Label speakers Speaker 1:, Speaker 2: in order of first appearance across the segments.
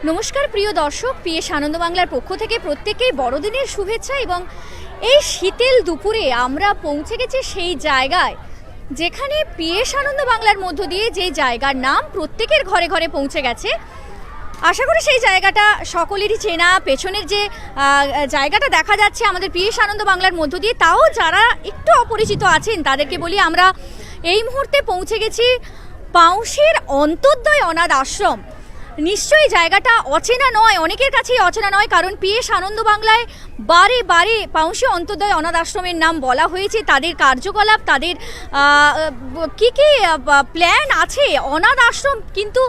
Speaker 1: নমস্কার প্রিয় দর্শক, পিএস আনন্দ বাংলার পক্ষ থেকে প্রত্যেকেই বড়দিনের শুভেচ্ছা। এবং এই শীতেল দুপুরে আমরা পৌঁছে গেছি সেই জায়গায় যেখানে পিএস আনন্দ বাংলার মধ্য দিয়ে যে জায়গার নাম প্রত্যেকের ঘরে ঘরে পৌঁছে গেছে। আশা করি সেই জায়গাটা সকলেরই চেনা। পেছনের যে জায়গাটা দেখা যাচ্ছে আমাদের পিএস আনন্দ বাংলার মধ্য দিয়ে, তাও যারা একটু অপরিচিত আছেন তাদেরকে বলি, আমরা এই মুহূর্তে পৌঁছে গেছি পাউশির অন্তোদ্দয় অনাথ আশ্রম। নিশ্চয়ই জায়গাটা অচেনা নয়, অনেকের কাছেই অচেনা নয়, কারণ পিএস আনন্দ বাংলায় বারে বারে পাউশি অন্তোদ্দয় অনাথ আশ্রমের নাম বলা হয়েছে। তাদের কার্যকলাপ, তাদের কি কি প্ল্যান আছে অনাথ আশ্রম, কিন্তু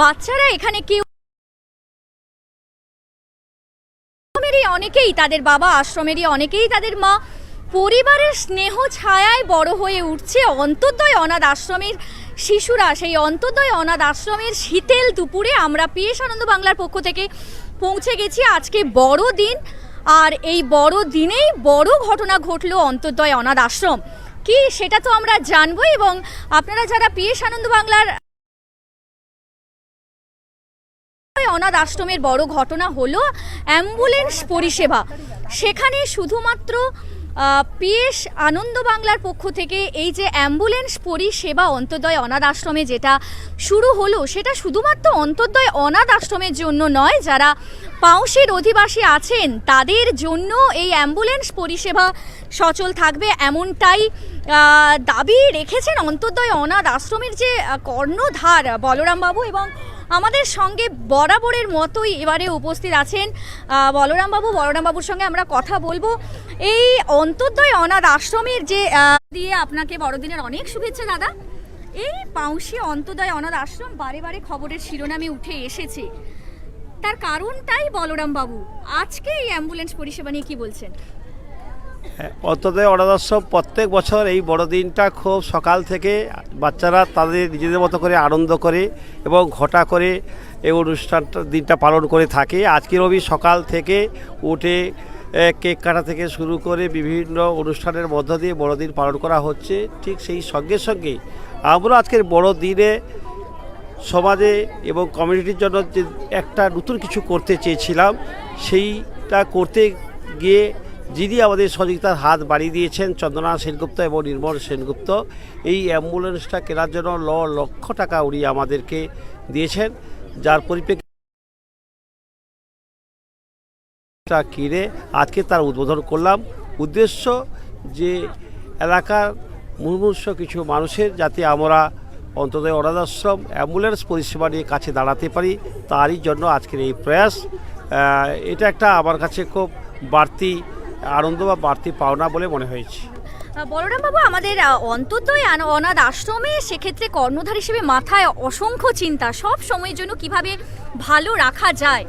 Speaker 1: বাচ্চারা এখানে কেউ অনেকেই তাদের বাবা, আশ্রমেরই অনেকেই তাদের মা, পরিবারের স্নেহ ছায়ায় বড় হয়ে উঠছে অন্তোদ্দয় অনাথ আশ্রমের শিশুরা। সেই অন্তোদ্দয় অনাথ আশ্রমের শীতেল দুপুরে আমরা পিএস আনন্দ বাংলার পক্ষ থেকে পৌঁছে গেছি। আজকে বড় দিন, আর এই বড় দিনেই বড় ঘটনা ঘটলো অন্তোদ্দয় অনাথ আশ্রম। কি সেটা তো আমরা জানবো। এবং আপনারা যারা পিএস আনন্দ বাংলার অনাথ আশ্রমের বড় ঘটনা হলো অ্যাম্বুলেন্স পরিষেবা। সেখানে শুধুমাত্র পিএস আনন্দ বাংলার পক্ষ থেকে এই যে অ্যাম্বুলেন্স পরিষেবা অন্তোদ্দয় অনাথ আশ্রমে যেটা শুরু হলো, সেটা শুধুমাত্র অন্তোদ্দয় অনাথ আশ্রমের জন্য নয়, যারা পাউশির অধিবাসী আছেন তাদের জন্য এই অ্যাম্বুলেন্স পরিষেবা সচল থাকবে, এমনটাই দাবি রেখেছেন অন্তোদ্দয় অনাথ আশ্রমের যে কর্ণধার বলরামবাবু। এবং আমাদের সঙ্গে বরাবরের মতোই এবারে উপস্থিত আছেন বলরামবাবুর সঙ্গে আমরা কথা বলবো। এই অন্তোদ্দয় অনাথ আশ্রমের যে দিয়ে আপনাকে বড়দিনের অনেক শুভেচ্ছা দাদা। এই পাউশি অন্তোদ্দয় অনাথ আশ্রম বারে বারে খবরের শিরোনামে উঠে এসেছে, তার কারণটাই বলরামবাবু, আজকে এই অ্যাম্বুলেন্স পরিষেবা নিয়ে কি বলছেন?
Speaker 2: অন্তোদ্দয় অনাথ আশ্রম প্রত্যেক বছর এই বড়দিনটা খুব সকাল থেকে বাচ্চারা তাদের নিজেদের মতো করে আনন্দ করে এবং ঘটা করে এই অনুষ্ঠানটা দিনটা পালন করে থাকে। আজকে রবি সকাল থেকে উঠে কেক কাটা থেকে শুরু করে বিভিন্ন অনুষ্ঠানের মধ্য দিয়ে বড়দিন পালন করা হচ্ছে। ঠিক সেই সঙ্গে সঙ্গে আমরা আজকের বড়দিনে সমাজে এবং কমিউনিটির জন্য যে একটা নতুন কিছু করতে চেয়েছিলাম, সেইটা করতে গিয়ে যিনি আমাদের সহযোগিতার হাত বাড়িয়ে দিয়েছেন, চন্দনা সেনগুপ্ত এবং নির্মল সেনগুপ্ত, এই অ্যাম্বুলেন্সটা কেনার জন্য লক্ষ টাকা উনি আমাদেরকে দিয়েছেন, যার পরিপ্রেক্ষিতে কিনে আজকে তার উদ্বোধন করলাম। উদ্দেশ্য যে এলাকার মুমূর্ষু কিছু মানুষের যাতে আমরা অন্তোদ্দয় অনাথ আশ্রম অ্যাম্বুলেন্স পরিষেবা নিয়ে কাছে দাঁড়াতে পারি, তারই জন্য আজকের এই প্রয়াস। এটা একটা আমার কাছে খুব বাড়তি আনন্দ বা বাড়তি পাওনা বলে মনে হয়েছে।
Speaker 1: বলরামবাবু, আমাদের অন্তোদ্দয় অনাথ আশ্রমে সেক্ষেত্রে কর্ণধার হিসেবে মাথায় অসংখ্য চিন্তা, সব সময়ের জন্য কিভাবে ভালো রাখা যায়,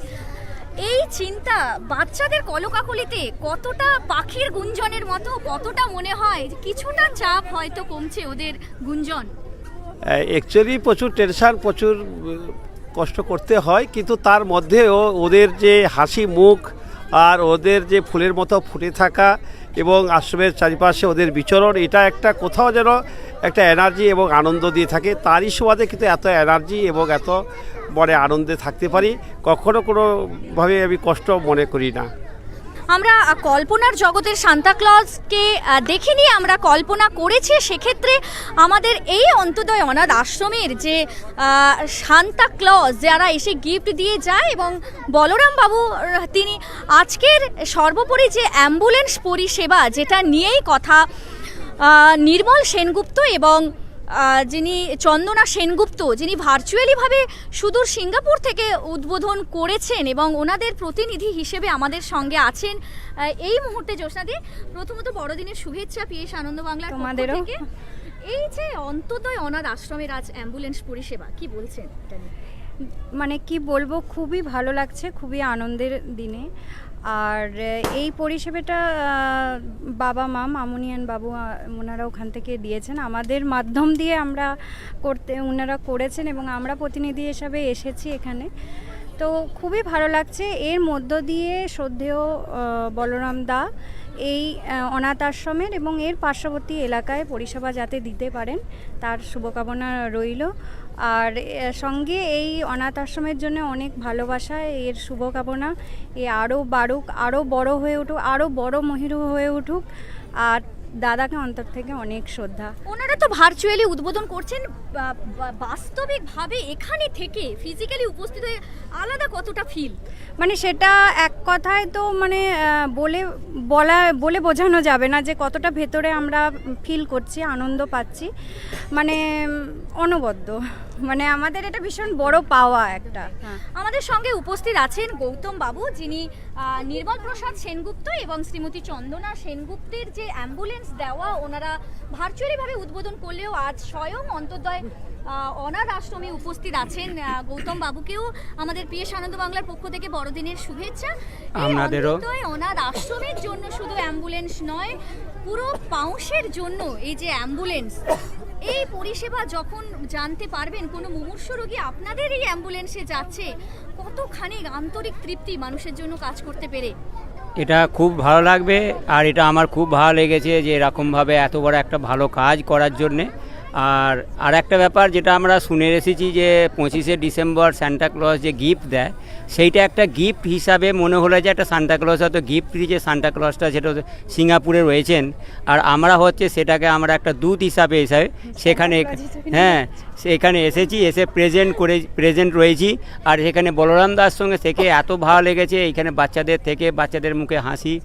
Speaker 1: এই চিন্তা বাচ্চাদের কলকাকলিতে কতটা পাখির গুঞ্জনের মতো, কতটা মনে হয় কিছুটা চাপ হয়তো কমছে ওদের গুঞ্জন?
Speaker 2: অ্যাকচুয়ালি প্রচুর টেনশন, প্রচুর কষ্ট করতে হয়, কিন্তু তার মধ্যেও ওদের যে হাসি মুখ আর ওদের যে ফুলের মতো ফুটে থাকা এবং আশ্রমের চারিপাশে ওদের বিচরণ, এটা একটা কোথাও যেন একটা এনার্জি এবং আনন্দ দিয়ে থাকে। তারই সুবাদে কিন্তু এত এনার্জি এবং এত বড় আনন্দে থাকতে পারি, কখনো কোনোভাবে আমি কষ্ট মনে করি না।
Speaker 1: আমরা কল্পনার জগতের সান্তাক্লজকে দেখিনি, আমরা কল্পনা করেছি। সেক্ষেত্রে আমাদের এই অন্তোদ্দয় অনাথ আশ্রমের যে সান্তাক্লজ যারা এসে গিফট দিয়ে যায়, এবং বলরামবাবু তিনি আজকের সর্বোপরি যে অ্যাম্বুলেন্স পরিষেবা যেটা নিয়েই কথা, নির্মল সেনগুপ্ত এবং যিনি চন্দনা সেনগুপ্ত, যিনি ভার্চুয়ালিভাবে সুদূর সিঙ্গাপুর থেকে উদ্বোধন করেছেন এবং ওনাদের প্রতিনিধি হিসেবে আমাদের সঙ্গে আছেন এই মুহূর্তে। জ্যোৎস্নাদি, প্রথমত বড়দিনের শুভেচ্ছা পিএস আনন্দ বাংলার পক্ষ থেকে। এই যে অন্তোদ্দয় অনাথ আশ্রমের আজ অ্যাম্বুলেন্স পরিষেবা, কি বলছেন?
Speaker 3: মানে কি বলবো, খুবই ভালো লাগছে, খুবই আনন্দের দিনে। আর এই পরিষেবাটা বাবা মা মামুনিয়ান বাবু ওনারা ওখান থেকে দিয়েছেন, আমাদের মাধ্যম দিয়ে আমরা ওনারা করেছেন এবং আমরা প্রতিনিধি হিসাবে এসেছি এখানে। তো খুবই ভালো লাগছে। এর মধ্য দিয়ে শ্রদ্ধেয় বলরাম দা এই অনাথ আশ্রমের এবং এর পার্শ্ববর্তী এলাকায় পরিষেবা যাতে দিতে পারেন তার শুভকামনা রইল। আর সঙ্গে এই অনাথ আশ্রমের জন্য অনেক ভালোবাসা, এর শুভকামনা। এ আরও বাড়ুক, আরও বড় হয়ে উঠুক, আরও বড় মহিরু হয়ে উঠুক। আর দাদাকে অন্তর থেকে অনেক শ্রদ্ধা।
Speaker 1: ওনারা তো ভার্চুয়ালি উদ্বোধন করছেন, বাস্তবিকভাবে এখানে থেকে ফিজিক্যালি উপস্থিত হয়ে আলাদা কতটা ফিল?
Speaker 3: মানে সেটা এক কথায় তো মানে বলে বোঝানো যাবে না যে কতটা ভেতরে আমরা ফিল করছি, আনন্দ পাচ্ছি, মানে অনবদ্য। মানে আমাদের এটা ভীষণ বড় পাওয়া একটা।
Speaker 1: আমাদের সঙ্গে উপস্থিত আছেন গৌতম বাবু, যিনি নির্মল প্রসাদ সেনগুপ্ত এবং শ্রীমতী চন্দনা সেনগুপ্তের যে অ্যাম্বুলেন্স দেওয়া ওনারা ভার্চুয়ালিভাবে উদ্বোধন করলেও আজ স্বয়ং অন্তর্দয় অনাথ আশ্রমে উপস্থিত আছেন। গৌতম বাবুকেও আমাদের পিএস আনন্দ বাংলার পক্ষ থেকে বড়দিনের শুভেচ্ছা।
Speaker 4: আমাদেরও
Speaker 1: অন্তর্দয় অনাথ আশ্রমের জন্য শুধু অ্যাম্বুলেন্স নয়, পুরো পাউশের জন্য এই যে অ্যাম্বুলেন্স, এই পরিষেবা যখন জানতে পারবেন কোনো মুমূর্ষ রোগী আপনাদের এই অ্যাম্বুলেন্সে যাচ্ছে, কতখানি আন্তরিক তৃপ্তি মানুষের জন্য কাজ করতে পেরে।
Speaker 4: এটা খুব ভালো লাগবে। আর এটা আমার খুব ভালো লেগেছে যে এরকমভাবে এত বড় একটা ভালো কাজ করার জন্যে। আর একটা ব্যাপার যেটা আমরা শুনে এসেছি যে 25শে ডিসেম্বর সান্টা ক্লজ যে গিফট দেয়, সেইটা একটা গিফট হিসাবে মনে হলো যে একটা সান্টা ক্লজ হয়তো গিফট দিয়েছে। সান্টা ক্লজটা সেটা সিঙ্গাপুরে রয়েছেন, আর আমরা হচ্ছে সেটাকে আমরা একটা দূত হিসাবে সেখানে সেখানে এসেছি, এসে প্রেজেন্ট রয়েছি। আর সেখানে বলরাম দার সঙ্গে থেকে এত ভালো লেগেছে, এইখানে বাচ্চাদের মুখে হাসি।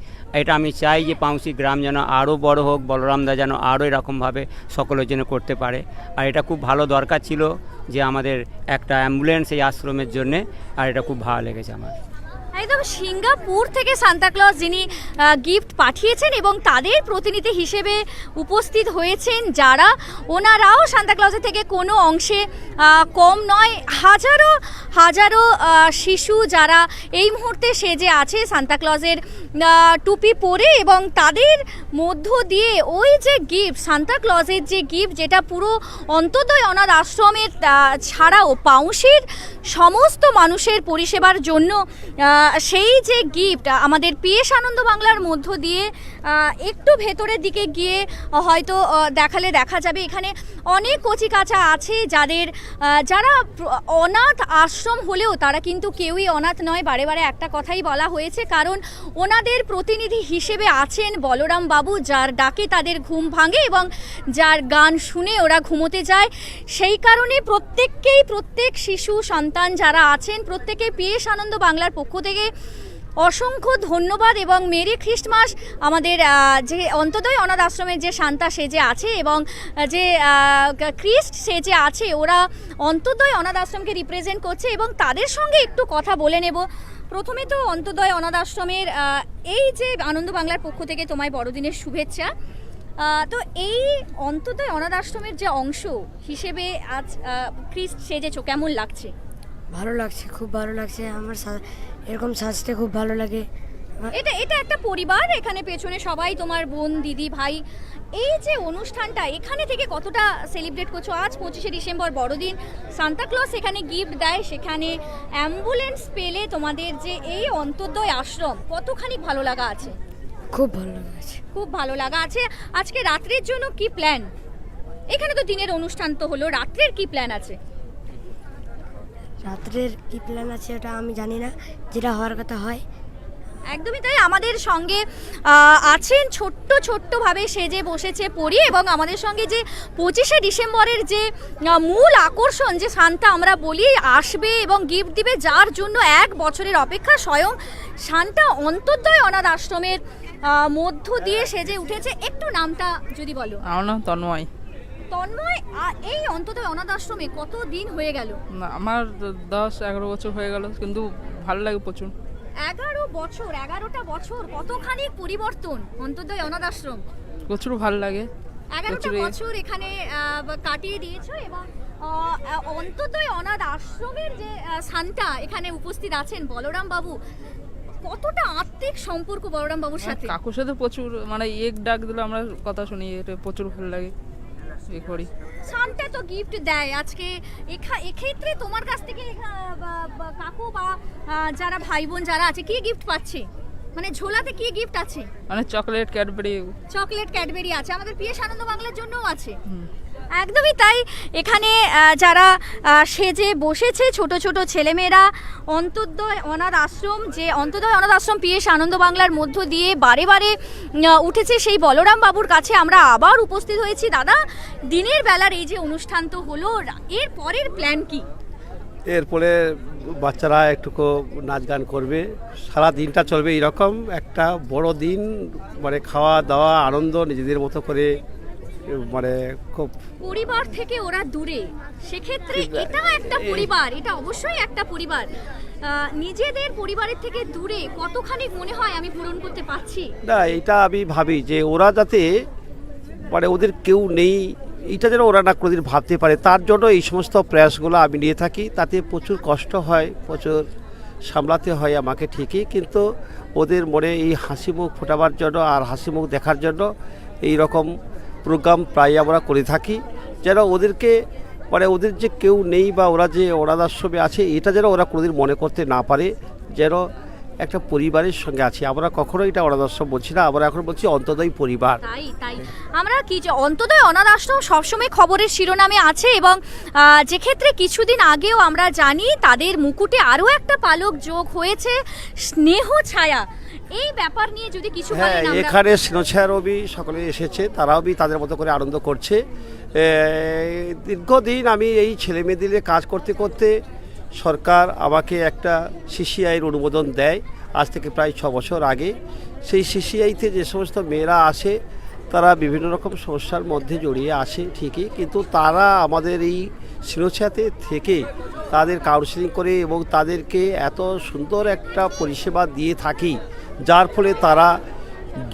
Speaker 4: এটা আমি চাই যে পাউশি গ্রাম যেন আরও বড় হোক, বলরাম দা যেন আরও এরকমভাবে সকলের জন্য করতে পারে। আর এটা খুব ভালো দরকার ছিল যে আমাদের একটা অ্যাম্বুলেন্স এই আশ্রমের জন্যে, আর এটা খুব ভালো লেগেছে আমার।
Speaker 1: একদম সিঙ্গাপুর থেকে সান্তা ক্লজ যিনি গিফট পাঠিয়েছেন এবং তাদের প্রতিনিধি হিসেবে উপস্থিত হয়েছেন যারা, ওনারাও সান্তা ক্লজের থেকে কোনো অংশে কম নয়। হাজারো হাজারো শিশু যারা এই মুহূর্তে সেজে আছে সান্তা ক্লজের টুপি পরে, এবং তাদের মধ্য দিয়ে ওই যে গিফট, সান্তা ক্লজের যে গিফট, যেটা পুরো অন্তর্দয় অনাথ আশ্রমের ছাড়াও পাউশির সমস্ত মানুষের পরিষেবার জন্য সেই যে গিফট আমাদের পিএস আনন্দ বাংলার মধ্য দিয়ে একটু ভেতরের দিকে গিয়ে হয়তো দেখালে দেখা যাবে এখানে অনেক কচিকাঁচা আছে যারা অনাথ আশ্রম হলেও তারা কিন্তু কেউই অনাথ নয়। বারে বারে একটা কথাই বলা হয়েছে, কারণ ওনাদের প্রতিনিধি হিসেবে আছেন বলরাম বাবু, যার ডাকে তাদের ঘুম ভাঙে এবং যার গান শুনে ওরা ঘুমোতে যায়। সেই কারণে প্রত্যেক শিশু সন্তান যারা আছেন প্রত্যেকে পিএস আনন্দ বাংলার পক্ষ থেকে অসংখ্য ধন্যবাদ এবং মেরি খ্রিস্টমাস। আমাদের যে অন্তর্দয় অনাথ আশ্রমের যে শান্তা সেজে আছে এবং যে খ্রিস্ট সেজে আছে, ওরা অন্তর্দয় অনাথ আশ্রমকে রিপ্রেজেন্ট করছে এবং তাদের সঙ্গে একটু কথা বলে নেব। প্রথমে তো অন্তর্দয় অনাথ আশ্রমের এই যে আনন্দ বাংলার পক্ষ থেকে তোমায় বড়দিনের শুভেচ্ছা। তো এই অন্তর্দয় অনাথ আশ্রমের যে অংশ হিসেবে আজ খ্রিস্ট সেজেছো, কেমন লাগছে?
Speaker 5: ভালো লাগছে, খুব ভালো লাগছে। আমার এরকম সাজতে খুব ভালো লাগে।
Speaker 1: এটা একটা পরিবার, এখানে পেছনে সবাই তোমার বোন, দিদি, ভাই। এই যে অনুষ্ঠানটা এখানে থেকে কতটা সেলিব্রেট করছো? আজ 25শে ডিসেম্বর বড়দিন, সান্তা ক্লজ এখানে গিফট দেয়, সেখানে অ্যাম্বুলেন্স পেলে তোমাদের যে এই অন্তর্দয় আশ্রম, কতখানি ভালো লাগা আছে?
Speaker 5: খুব ভালো লাগছে,
Speaker 1: খুব ভালো লাগা আছে। আজকে রাত্রের জন্য কি প্ল্যান? এখানে তো দিনের অনুষ্ঠান তো হলো, রাত্রের কি প্ল্যান আছে?
Speaker 5: রাত্রের কি প্ল্যান আছে ওটা আমি জানি না, যেটা হওয়ার কথা হয়।
Speaker 1: একদমই তাই। আমাদের সঙ্গে আছেন ছোট্টভাবে সেজে বসেছে পরি, এবং আমাদের সঙ্গে যে 25শে ডিসেম্বরের যে মূল আকর্ষণ, যে শান্তা আমরা বলি আসবে এবং গিফট দিবে, যার জন্য 1 বছরের অপেক্ষা, স্বয়ং শান্তা অন্তর্দয় অনাথ আশ্রমের মধ্য দিয়ে সেজে উঠেছে। একটু নামটা যদি বলো।
Speaker 6: আমার নাম তন্ময়।
Speaker 1: তন্ময়, এই অন্তর্দয় অনাথ আশ্রমে কত দিন হয়ে গেল?
Speaker 6: না, আমার 10-11 বছর হয়ে গেল, কিন্তু ভালো লাগে প্রচুর।
Speaker 1: 11টা বছর, কতখানি পরিবর্তন অন্তর্দয় অনাথ আশ্রম।
Speaker 6: প্রচুর ভালো লাগে।
Speaker 1: 11টা বছর এখানে কাটিয়ে দিয়েছো এবং অন্তর্দয় অনাথ আশ্রমের যে শান্তা এখানে উপস্থিত আছেন বলরাম বাবু, কতটা আত্মিক সম্পর্ক বলরাম বাবুর সাথে?
Speaker 6: কাকুর সাথে প্রচুর, মানে এক ডাক দিলে আমরা কথা শুনি, এটা প্রচুর ভালো লাগে। করি
Speaker 1: শান্তা তো গিফট দেয়। আজকে এক্ষেত্রে তোমার কাছ থেকে কাকু বা যারা ভাই বোন যারা আছে কি গিফট পাচ্ছে, মানে ঝোলাতে কি গিফট আছে?
Speaker 6: মানে চকলেট, ক্যাডবেরি।
Speaker 1: চকলেট, ক্যাডবেরি আছে, আমাদের পিএস আনন্দ বাংলার জন্যও আছে। একদমই তাই। এখানে যারা সেজে বসেছে ছোট ছোট ছেলেমেয়েরা, অন্তোদয় অনাথ আশ্রম, যে অন্তোদয় অনাথ আশ্রম পিএস আনন্দ বাংলার মধ্য দিয়ে বারে বারে উঠেছে, সেই বলরাম বাবুর কাছে আমরা আবার উপস্থিত হয়েছি। দাদা, দিনের বেলার এই যে অনুষ্ঠান তো হলো, এর পরের প্ল্যান কি?
Speaker 2: এরপরে বাচ্চারা একটুকু নাচ গান করবে, সারা দিনটা চলবে এরকম একটা বড় দিন, মানে খাওয়া দাওয়া আনন্দ নিজেদের মতো করে, মানে খুব
Speaker 1: পরিবার থেকে ওরা দূরে, সেক্ষেত্রে এটাও একটা পরিবার, এটা অবশ্যই একটা পরিবার। নিজেদের পরিবারের থেকে দূরে কতখানি মনে হয় আমি পূরণ করতে পারছি
Speaker 2: না, এটা আমি ভাবি যে ওরা যাতে মানে ওদের কেউ নেই এটা যেন ওরা না কোনোদিন ভাবতে পারে, তার জন্য এই সমস্ত প্রয়াসগুলো আমি নিয়ে থাকি। তাতে প্রচুর কষ্ট হয়, প্রচুর সামলাতে হয় আমাকে ঠিকই, কিন্তু ওদের মনে এই হাসি মুখ ফোটাবার জন্য আর হাসি মুখ দেখার জন্য এই রকম প্রোগ্রাম প্রায় আমরা করে থাকি, যেন ওদেরকে মানে ওদের যে কেউ নেই বা ওরা যে অনাথ আশ্রমে আছে এটা যেন ওরা কোনোদিন মনে করতে না পারে, যেন একটা পরিবারের সঙ্গে আছি। আমরা কখনো এটা অনাথ আশ্রম বলছি না, আমরা এখন বলছি অন্তোদয় পরিবার।
Speaker 1: তাই আমরা কি যে অন্তোদয় অনাথ আশ্রম সবসময় খবরের শিরোনামে আছে, এবং যে ক্ষেত্রে কিছুদিন আগেও আমরা জানি তাদের মুকুটে আরও একটা পালক যোগ হয়েছে, স্নেহ ছায়া। এই ব্যাপার নিয়ে যদি কিছু বলেন।
Speaker 2: এখানে স্নেহছায়ারও সকলে এসেছে, তারাও তাদের মতো করে আনন্দ করছে। দীর্ঘদিন আমি এই ছেলে মেয়েদের কাজ করতে করতে সরকার আমাকে একটা সিসিআইয়ের অনুমোদন দেয় আজ থেকে প্রায় 6 বছর আগে। সেই সিসিআইতে যে সমস্ত মেয়েরা আসে তারা বিভিন্ন রকম সমস্যার মধ্যে জড়িয়ে আসে ঠিকই, কিন্তু তারা আমাদের এই স্নেহছায়াতে থেকে তাদের কাউন্সেলিং করে এবং তাদেরকে এত সুন্দর একটা পরিষেবা দিয়ে থাকি, যার ফলে তারা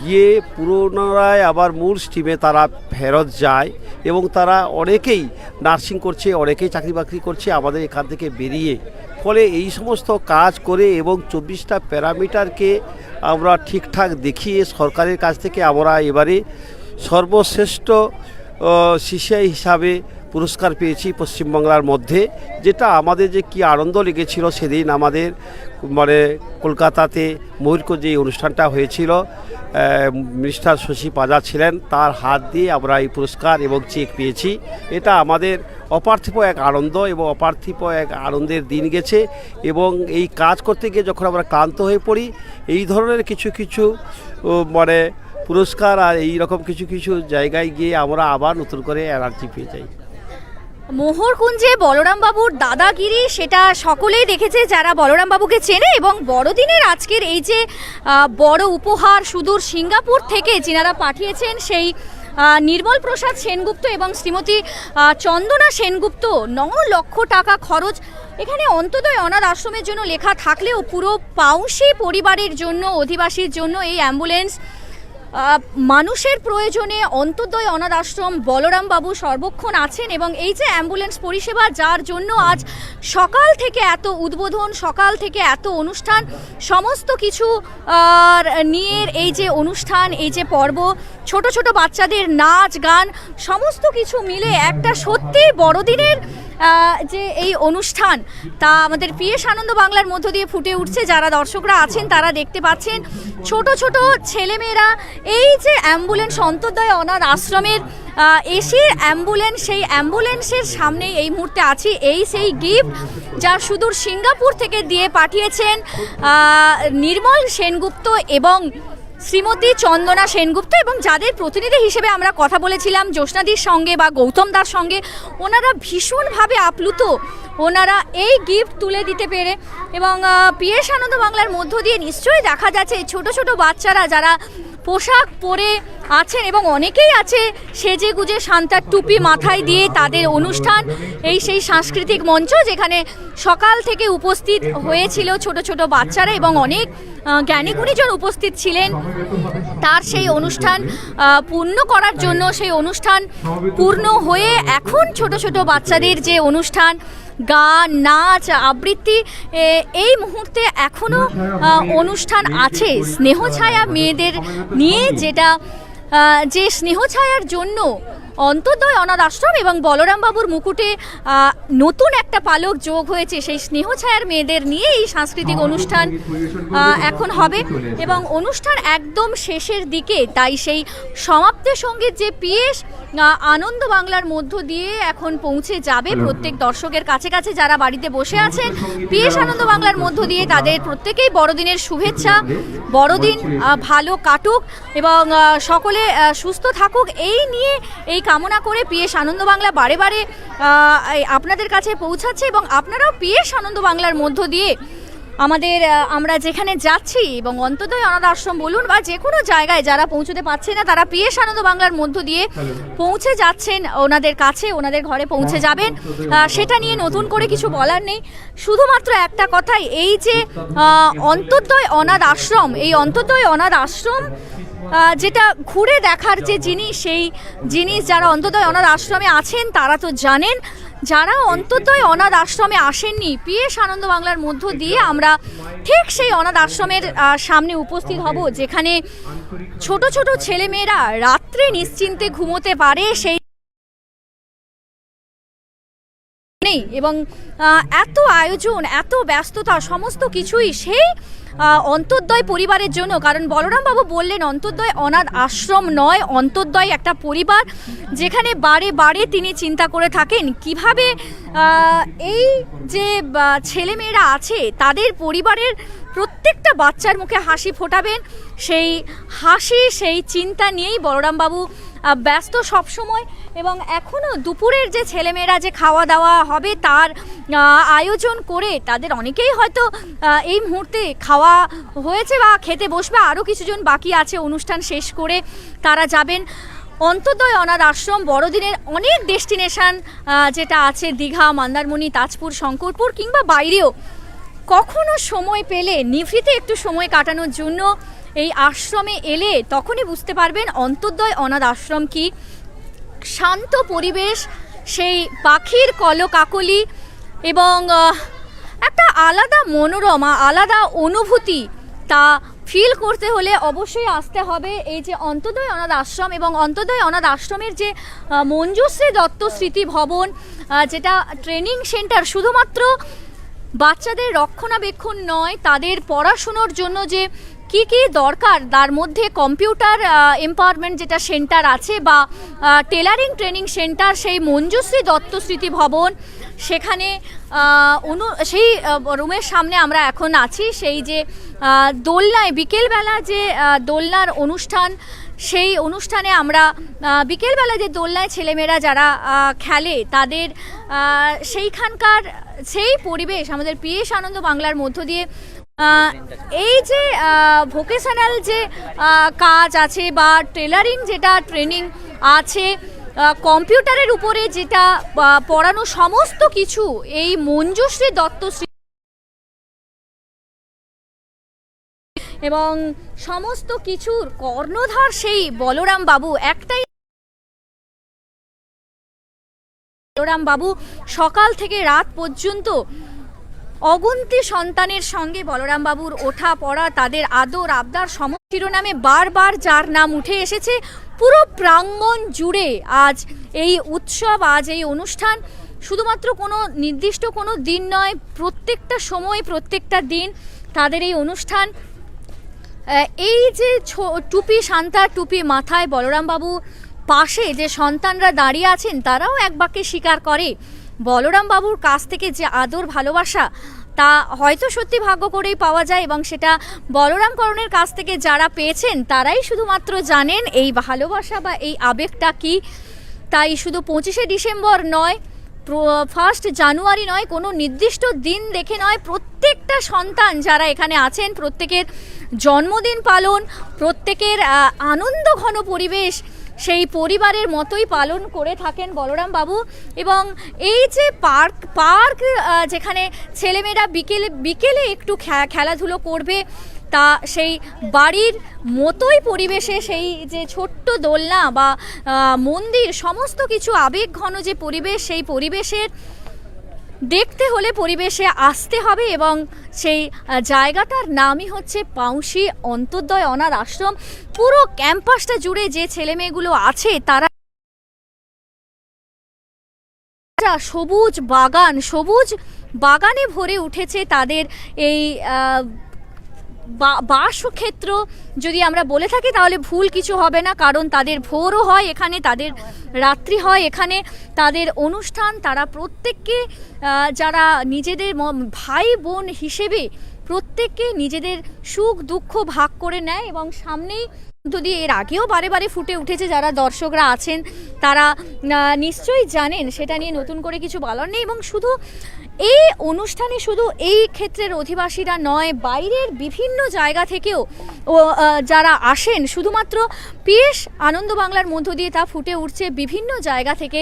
Speaker 2: গিয়ে পুনরায় আবার মূল স্ট্রিমে তারা ফেরত যায় এবং তারা অনেকেই নার্সিং করছে, অনেকেই চাকরি বাকরি করছে আমাদের এখান থেকে বেরিয়ে। ফলে এই সমস্ত কাজ করে এবং 24টা প্যারামিটারকে আমরা ঠিকঠাক দেখিয়ে সরকারের কাছ থেকে আমরা এবারে সর্বশ্রেষ্ঠ সিসিআই হিসাবে পুরস্কার পেয়েছি পশ্চিমবাংলার মধ্যে, যেটা আমাদের যে কি আনন্দ লেগেছিল সেদিন আমাদের মানে কলকাতাতে ময়ূরকঞ্জে যে অনুষ্ঠানটা হয়েছিল, মিনিস্টার শশী পাজা ছিলেন, তার হাত দিয়ে আমরা এই পুরস্কার এবং চেক পেয়েছি। এটা আমাদের অপার্থিব এক আনন্দ এবং অপার্থিব এক আনন্দের দিন গেছে। এবং এই কাজ করতে গিয়ে যখন আমরা ক্লান্ত হয়ে পড়ি, এই ধরনের কিছু কিছু মানে পুরস্কার আর এই রকম কিছু কিছু জায়গায় গিয়ে আমরা আবার নতুন করে এনার্জি পেয়ে যাই।
Speaker 1: মোহরকুঞ্জে বলরাম বাবুর দাদাগিরি সেটা সকলেই দেখেছে যারা বলরাম বাবুকে চেনে, এবং বড়দিনের আজকের এই যে বড় উপহার সুদূর সিঙ্গাপুর থেকে যিনারা পাঠিয়েছেন, সেই নির্মল প্রসাদ সেনগুপ্ত এবং শ্রীমতী চন্দনা সেনগুপ্ত, 9 লক্ষ টাকা খরচ। এখানে অন্তোদয় অনাথ আশ্রমের জন্য লেখা থাকলেও পুরো পাউশি পরিবারের জন্য, অধিবাসীর জন্য এই অ্যাম্বুলেন্স, মানুষের প্রয়োজনে অন্তোদয় অনাথ আশ্রম বলরাম বাবু সর্বক্ষণ আছেন। এবং এই যে অ্যাম্বুলেন্স পরিষেবা, যার জন্য আজ সকাল থেকে এত উদ্বোধন, সকাল থেকে এত অনুষ্ঠান, সমস্ত কিছু নিয়ে এই যে অনুষ্ঠান, এই যে পর্ব, ছোট ছোট বাচ্চাদের নাচ গান, সমস্ত কিছু মিলে একটা সত্যি বড়দিনের যে এই অনুষ্ঠান, তা আমাদের পিএস আনন্দ বাংলার মধ্য দিয়ে ফুটে উঠছে। যারা দর্শকরা আছেন তারা দেখতে পাচ্ছেন ছোট ছোট ছেলেমেয়েরা এই যে অ্যাম্বুলেন্স, অন্তোদয় অনাথ আশ্রমের এসির অ্যাম্বুলেন্স, সেই অ্যাম্বুলেন্সের সামনে এই মুহূর্তে আছি। এই সেই গিফট যা সুদূর সিঙ্গাপুর থেকে দিয়ে পাঠিয়েছেন নির্মল সেনগুপ্ত এবং শ্রীমতী চন্দনা সেনগুপ্ত, এবং যাদের প্রতিনিধি হিসেবে আমরা কথা বলেছিলাম জ্যোৎস্নাদির সঙ্গে বা গৌতম দার সঙ্গে, ওনারা ভীষণভাবে আপ্লুত ওনারা এই গিফট তুলে দিতে পেরে। এবং পিএস আনন্দ বাংলার মধ্য দিয়ে নিশ্চয়ই দেখা যাচ্ছে ছোট ছোট বাচ্চারা যারা পোশাক পরে আছেন এবং অনেকেই আছে সেজে গুজে সান্তার টুপি মাথায় দিয়ে, তাদের অনুষ্ঠান এই সেই সাংস্কৃতিক মঞ্চ যেখানে সকাল থেকে উপস্থিত হয়েছিল ছোট ছোট বাচ্চারা এবং অনেক জ্ঞানী গুণীজন উপস্থিত ছিলেন। তার সেই অনুষ্ঠান পূর্ণ করার জন্য, সেই অনুষ্ঠান পূর্ণ হয়ে এখন ছোট ছোট বাচ্চাদের যে অনুষ্ঠান, গান, নাচ, আবৃত্তি, এই মুহূর্তে এখনও অনুষ্ঠান আছে স্নেহছায়া মেয়েদের নিয়ে, যেটা যে স্নেহছায়ার জন্য অন্তর্দয় অনাথ আশ্রম এবং বলরাম বাবুর মুকুটে নতুন একটা পালক যোগ হয়েছে, সেই স্নেহছায়ার মেয়েদের নিয়ে এই সাংস্কৃতিক অনুষ্ঠান এখন হবে এবং অনুষ্ঠান একদম শেষের দিকে, তাই সেই সমাপ্তি সঙ্গীত যে পিএস আনন্দ বাংলার মধ্য দিয়ে এখন পৌঁছে যাবে প্রত্যেক দর্শকের কাছে কাছে। যারা বাড়িতে বসে আছেন, পিএস আনন্দ বাংলার মধ্য দিয়ে তাদের প্রত্যেকেই বড়দিনের শুভেচ্ছা, বড়দিন ভালো কাটুক এবং সকলে সুস্থ থাকুক এই নিয়ে, এই কামনা করে পিএস আনন্দ বাংলা বারে বারে আপনাদের কাছে পৌঁছাচ্ছে এবং আপনারাও পিএস আনন্দ বাংলার মধ্য দিয়ে আমরা যেখানে যাচ্ছি এবং অন্তর্দয় অনাথ আশ্রম বলুন বা যে কোনো জায়গায় যারা পৌঁছতে পারছে না, তারা পিএস আনন্দ বাংলার মধ্য দিয়ে পৌঁছে যাচ্ছেন ওনাদের কাছে, ওনাদের ঘরে পৌঁছে যাবেন। সেটা নিয়ে নতুন করে কিছু বলার নেই, শুধুমাত্র একটা কথাই, এই যে অন্তর্দয় অনাথ আশ্রম, এই অন্তর্দয় অনাথ আশ্রম যেটা ঘুরে দেখার যে জিনিস, সেই জিনিস যারা অন্তর্দয় অনাথ আশ্রমে আছেন তারা তো জানেন। যারা অন্তর্দয় অনাথ আশ্রমে আসেননি, পিএস আনন্দ বাংলার মধ্য দিয়ে আমরা ঠিক সেই অনাথ আশ্রমের সামনে উপস্থিত হব, যেখানে ছোট ছোট ছেলেমেয়েরা রাত্রে নিশ্চিন্তে ঘুমোতে পারে সেই নেই এবং এত আয়োজন, এত ব্যস্ততা, সমস্ত কিছুই সেই অন্তর্দয় পরিবারের জন্য। কারণ বলরাম বাবু বললেন অন্তর্দয় অনাথ আশ্রম নয়, অন্তর্দয় একটা পরিবার, যেখানে বারে বারে তিনি চিন্তা করে থাকেন কিভাবে এই যে ছেলেমেয়েরা আছে তাদের পরিবারের প্রত্যেকটা বাচ্চার মুখে হাসি ফোটাবেন। সেই হাসি, সেই চিন্তা নিয়েই বলরাম বাবু ব্যস্ত সবসময় এবং এখনও দুপুরের যে ছেলেমেয়েরা যে খাওয়া দাওয়া হবে তার আয়োজন করে, তাদের অনেকেই হয়তো এই মুহূর্তে খাওয়া হয়েছে বা খেতে বসবে, আরও কিছুজন বাকি আছে অনুষ্ঠান শেষ করে তারা যাবেন। অন্তর্দয় অনাথ আশ্রম বড়দিনের অনেক ডেস্টিনেশন যেটা আছে, দীঘা, মন্দারমণি, তাজপুর, শঙ্করপুর কিংবা বাইরেও, কখনো সময় পেলে নিভৃতে একটু সময় কাটানোর জন্য এই আশ্রমে এলে তখনই বুঝতে পারবেন অন্তর্দয় অনাথ আশ্রম কি। শান্ত পরিবেশ, সেই পাখির কলকাকলি এবং একটা আলাদা মনোরমা, আলাদা অনুভূতি, তা ফিল করতে হলে অবশ্যই আসতে হবে এই যে অন্তর্দয় অনাথ আশ্রম এবং অন্তর্দয় অনাথ আশ্রমের যে মঞ্জুশ্রী দত্ত স্মৃতি ভবন, যেটা ট্রেনিং সেন্টার, শুধুমাত্র বাচ্চাদের রক্ষণাবেক্ষণ নয়, তাদের পড়াশুনোর জন্য যে কি কি দরকার তার মধ্যে কম্পিউটার এম্পাওয়ারমেন্ট যেটা সেন্টার আছে বা টেলারিং ট্রেনিং সেন্টার, সেই মঞ্জুশ্রী দত্ত স্মৃতি ভবন, সেখানে সেই রুমের সামনে আমরা এখন আছি। সেই যে দোলনায় বিকেলবেলা যে দোলনার অনুষ্ঠান, সেই অনুষ্ঠানে আমরা বিকেলবেলা যে দোলনায় ছেলেমেয়েরা যারা খেলে তাদের সেইখানকার সেই পরিবেশ আমাদের পিএস আনন্দ বাংলার মধ্য দিয়ে এই যে ভোকেশনাল যে কাজ আছে বা টেলারিং যেটা ট্রেনিং আছে, কম্পিউটারের উপরে যেটা পড়ানো, সমস্ত কিছু এই মঞ্জুশ্রী দত্ত এবং সমস্ত কিছুর কর্ণধার সেই বলরাম বাবু। একটাই, বলরাম বাবু সকাল থেকে রাত পর্যন্ত অগুন্তি সন্তানের সঙ্গে বলরাম বাবুর ওঠা পড়া, তাদের আদর আবদার, সমস্ত শিরোনামে বারবার যার নাম উঠে এসেছে পুরো প্রাঙ্গণ জুড়ে। আজ এই উৎসব, আজ এই অনুষ্ঠান শুধুমাত্র কোনো নির্দিষ্ট কোনো দিন নয়, প্রত্যেকটা সময়, প্রত্যেকটা দিন তাদের এই অনুষ্ঠান। এই যে টুপি, শান্তার টুপি মাথায় বলরাম বাবু পাশে যে সন্তানরা দাঁড়িয়ে আছেন, তারাও এক বাক্যে স্বীকার করে বলরাম বাবুর কাছ থেকে যে আদর ভালোবাসা, তা হয়তো সত্যি ভাগ্য করেই পাওয়া যায় এবং সেটা বলরাম করণের কাছ থেকে যারা পেয়েছেন তারাই শুধুমাত্র জানেন এই ভালোবাসা বা এই আবেগটা কি। তাই শুধু 25শে ডিসেম্বর নয়, 1 জানুয়ারি নয়, কোনো নির্দিষ্ট দিন দেখে নয়, প্রত্যেকটা সন্তান যারা এখানে আছেন প্রত্যেকের জন্মদিন পালন, প্রত্যেকের আনন্দ ঘন পরিবেশ সেই পরিবারের মতোই পালন করে থাকেন বলরাম বাবু। এবং এই যে পার্ক যেখানে ছেলেমেয়েরা বিকেলে একটু খেলাধুলো করবে, তা সেই বাড়ির মতোই পরিবেশে সেই যে ছোট্ট দোলনা বা মন্দির, সমস্ত কিছু আবেগ ঘন যে পরিবেশ, সেই পরিবেশের দেখতে হলে পরিবেশে আসতে হবে এবং সেই জায়গাটার নামই হচ্ছে পাউশি অন্তর্দয় অনাথ আশ্রম। পুরো ক্যাম্পাসটা জুড়ে যে ছেলেমেয়েগুলো আছে তারা সবুজ বাগান, সবুজ বাগানে ভরে উঠেছে তাদের এই বাসক্ষেত্র যদি আমরা বলে থাকি তাহলে ভুল কিছু হবে না, কারণ তাদের ভোরও হয় এখানে, তাদের রাত্রি হয় এখানে, তাদের অনুষ্ঠান, তারা প্রত্যেককে যারা নিজেদের ভাই বোন হিসেবে প্রত্যেককে নিজেদের সুখ দুঃখ ভাগ করে নেয়। এবং সামনেই যদি এর আগেও বারে বারে ফুটে উঠেছে, যারা দর্শকরা আছেন তারা নিশ্চয়ই জানেন, সেটা নিয়ে নতুন করে কিছু বলার নেই। এবং শুধু এই অনুষ্ঠানে শুধু এই ক্ষেত্রের অধিবাসীরা নয়, বাইরের বিভিন্ন জায়গা থেকেও যারা আসেন, শুধুমাত্র পিএস আনন্দ বাংলার মধ্য দিয়ে তা ফুটে উঠছে। বিভিন্ন জায়গা থেকে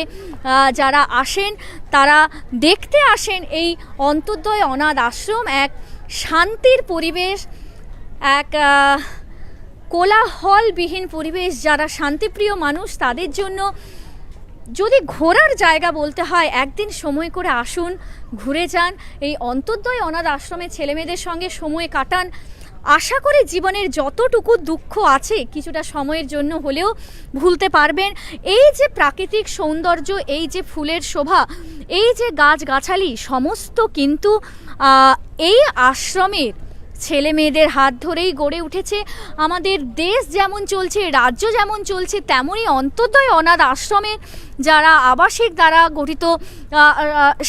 Speaker 1: যারা আসেন তারা দেখতে আসেন এই অন্তর্দয় অনাথ আশ্রম, এক শান্তির পরিবেশ, এক কোলাহলবিহীন পরিবেশ। যারা শান্তিপ্রিয় মানুষ তাদের জন্য যদি ঘোরার জায়গা বলতে হয়, একদিন সময় করে আসুন, ঘুরে যান, এই অন্তর্দয় অনাথ আশ্রমের ছেলেমেয়েদের সঙ্গে সময় কাটান। আশা করি জীবনের যতটুকু দুঃখ আছে কিছুটা সময়ের জন্য হলেও ভুলতে পারবেন। এই যে প্রাকৃতিক সৌন্দর্য, এই যে ফুলের শোভা, এই যে গাছগাছালি, সমস্ত কিন্তু এই আশ্রমের ছেলে মেয়েদের হাত ধরেই গড়ে উঠেছে। আমাদের দেশ যেমন চলছে, রাজ্য যেমন চলছে, তেমনই অন্তর্দয় অনাথ আশ্রমে যারা আবাসিক দ্বারা গঠিত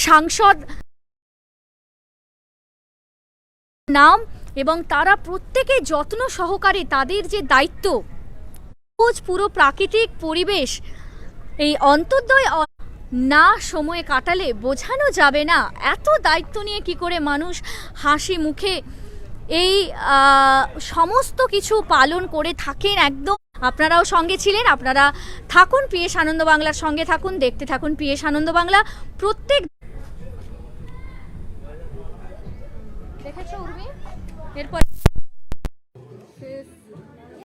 Speaker 1: সাংসদ নাম, এবং তারা প্রত্যেকে যত্ন সহকারে তাদের যে দায়িত্ব, পুরো প্রাকৃতিক পরিবেশ এই অন্তর্দয় না সময় কাটালে বোঝানো যাবে না এত দায়িত্ব নিয়ে কি করে মানুষ হাসি মুখে এই সমস্ত কিছু পালন করে থাকেন। একদম আপনারাও সঙ্গে ছিলেন, আপনারা থাকুন পিএস আনন্দ বাংলার সঙ্গে থাকুন, দেখতে থাকুন পিএস আনন্দ বাংলা। প্রত্যেক দেখেছো উর্মি, এরপর